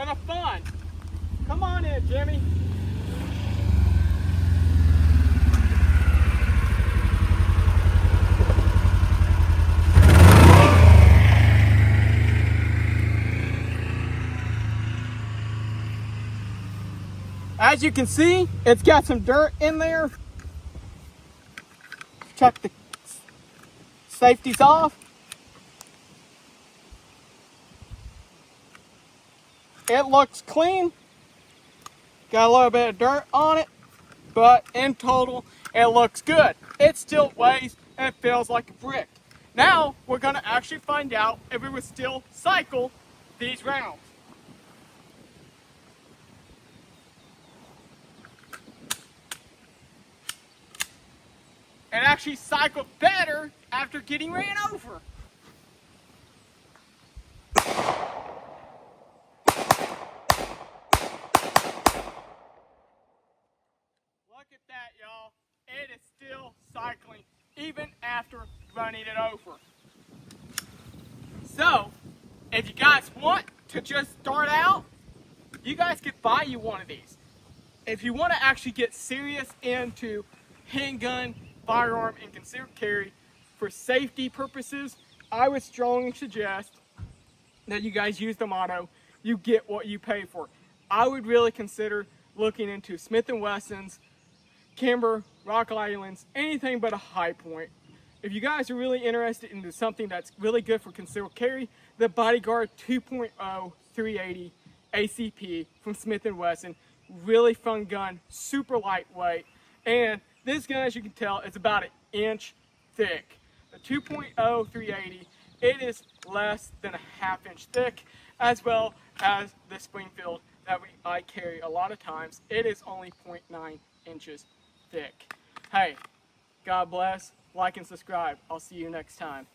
for the fun. Come on in, Jimmy. As you can see, it's got some dirt in there. Check the safeties off. It looks clean. Got a little bit of dirt on it, but in total, it looks good. It still weighs and feels like a brick. Now, we're gonna actually find out if it would still cycle these rounds. It actually cycled better after getting ran over. Look at that, y'all. It is still cycling even after running it over. So, if you guys want to just start out, you guys could buy you one of these. If you want to actually get serious into handgun, firearm, and concealed carry for safety purposes, I would strongly suggest that you guys use the motto, you get what you pay for. I would really consider looking into Smith & Wesson's, Kimber, Rockall Islands, anything but a High Point. If you guys are really interested into something that's really good for concealed carry, the Bodyguard 2.0 380 ACP from Smith & Wesson. Really fun gun, super lightweight, and this gun, as you can tell, is about an inch thick. The 2.0 380, it is less than a half-inch thick, as well as the Springfield that I carry a lot of times. It is only 0.9 inches thick. Hey, God bless, like and subscribe. I'll see you next time.